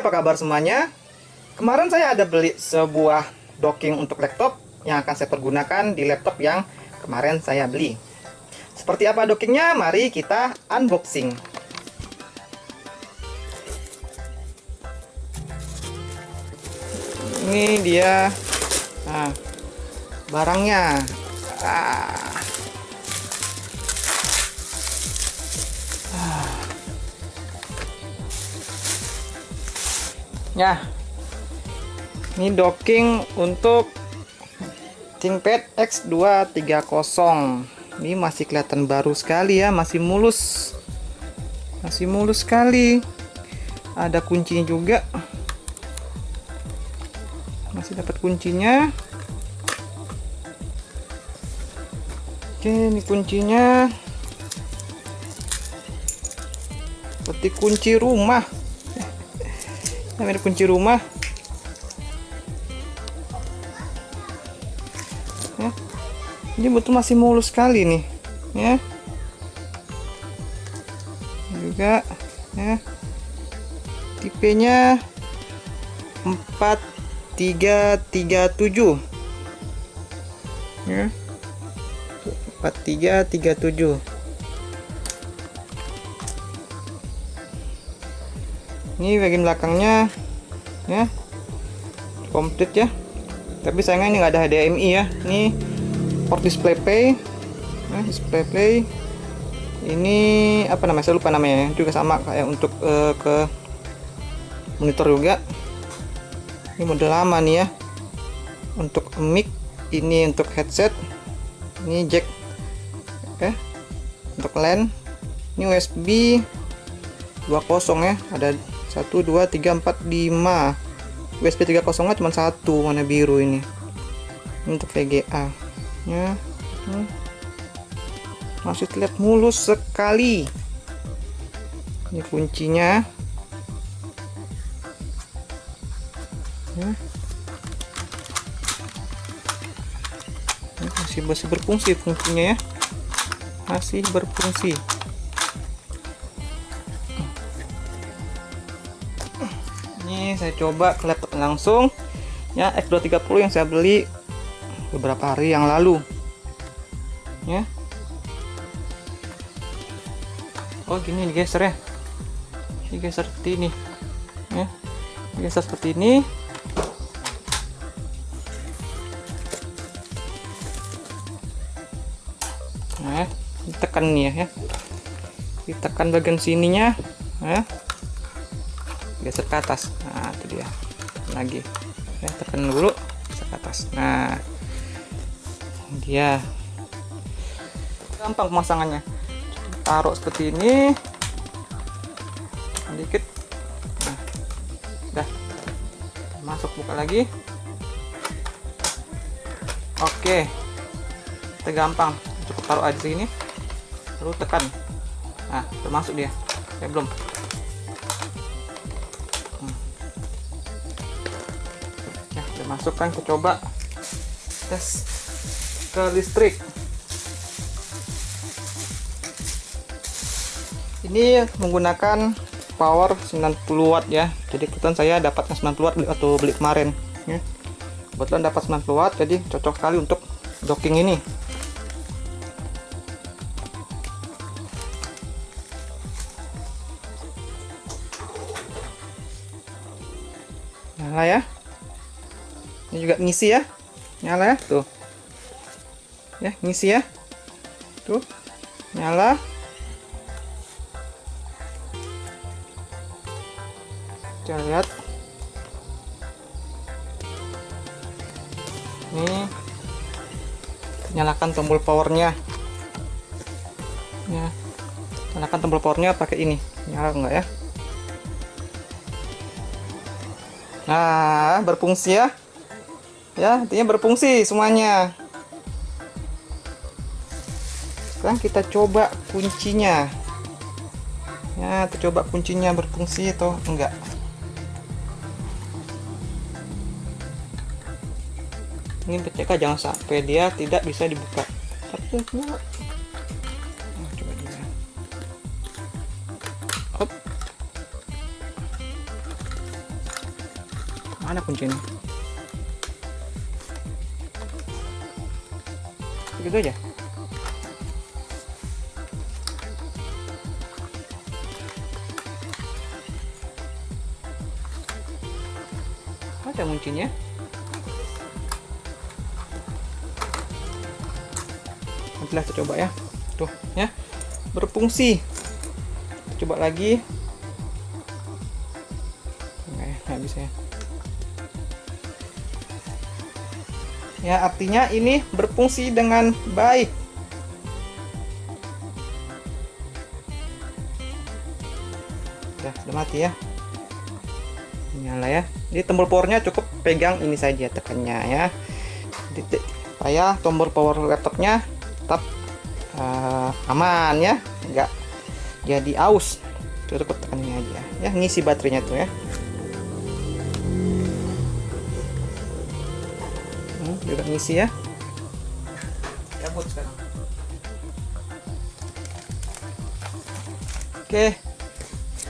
apa kabar semuanya? Kemarin saya ada beli sebuah docking untuk laptop yang akan saya pergunakan di laptop yang kemarin saya beli. Seperti apa dockingnya? Mari kita unboxing. Ini dia barangnya. Ya, ini docking untuk ThinkPad X230. Ini masih kelihatan baru sekali ya, masih mulus sekali. Ada kuncinya juga, masih dapat kuncinya. Oke, ini kuncinya seperti kunci rumah. Ini kunci rumah ya. Ini betul masih mulus sekali nih ya, juga ya, tipenya 4337 ya, 4337. Ini bagian belakangnya ya komplit ya, tapi sayangnya ini nggak ada HDMI ya. Ini port display play, ini apa namanya, saya lupa namanya, juga sama kayak untuk ke monitor juga. Ini model lama nih ya, untuk mic, ini untuk headset, ini jack untuk LAN, ini USB 20 ya, ada 1, 2, 3, 4, 5. USB 30 nya cuma satu, warna biru ini untuk VGA ya. Masih terlihat mulus sekali. Ini kuncinya ya. Ini masih berfungsi fungsinya ya, masih berfungsi. Ini saya coba ke laptop langsung ya, X230 yang saya beli beberapa hari yang lalu ya. Oh gini digeser ya, digeser seperti ini ya, digeser seperti ini. Nah, ditekan nih ya, ditekan bagian sininya ya, geser ke atas. Nah itu dia lagi ya, tekan dulu, geser ke atas. Nah dia gampang pemasangannya, taruh seperti ini sedikit. Nah udah masuk, buka lagi. Oke, itu gampang, cukup taruh aja sini lalu tekan. Nah termasuk dia belum. Masukkan, ke coba tes ke listrik. Ini menggunakan power 90 watt ya, jadi kebetulan saya dapat 90 watt atau beli kemarin ya. Kebetulan dapat 90 watt, jadi cocok sekali untuk docking ini. Nyala ya, ini juga ngisi ya, nyala ya, tuh ya, ngisi ya, tuh nyala. Kita lihat ini, nyalakan tombol powernya ya, nyalakan tombol powernya pakai ini, nyala enggak ya. Nah berfungsi ya, intinya berfungsi semuanya. Sekarang kita coba kuncinya ya, kita coba kuncinya berfungsi atau enggak. Ini PCK jangan sampai dia tidak bisa dibuka. Coba dulu. Hop. Mana kuncinya? Begitu aja. Ada kuncinya. Nantilah kita coba ya. Tuh ya, berfungsi. Kita coba lagi. Nggak bisa ya. Ya, artinya ini berfungsi dengan baik. Sudah mati ya. Nyala ya. Jadi tombol powernya cukup pegang ini saja tekannya ya. Supaya tombol power laptopnya tetap aman ya, enggak jadi aus. Cukup tekan ini aja ya, ngisi baterainya tuh ya. Juga ngisi ya. Cabut sekarang. Oke,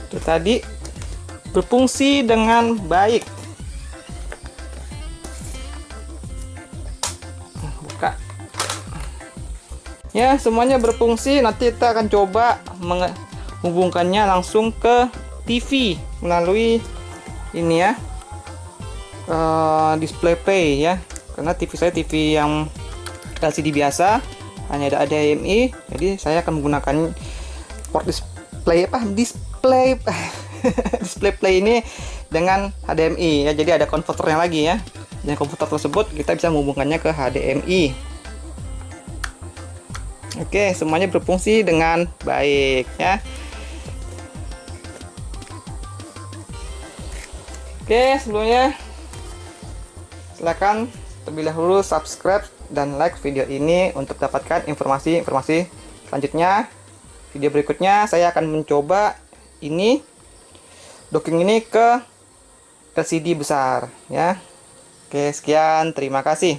itu tadi berfungsi dengan baik. Buka ya, semuanya berfungsi. Nanti kita akan coba menghubungkannya langsung ke TV melalui ini ya, display play ya, karena TV saya TV yang LCD biasa, hanya ada HDMI, jadi saya akan menggunakan port display display play ini dengan HDMI ya, jadi ada konverternya lagi ya. Dan komputer tersebut kita bisa menghubungkannya ke HDMI. Oke, semuanya berfungsi dengan baik ya. Oke, sebelumnya silakan terlebih dahulu subscribe dan like video ini untuk dapatkan informasi-informasi selanjutnya. Video berikutnya saya akan mencoba ini docking ini ke LCD besar ya. Oke, sekian, terima kasih.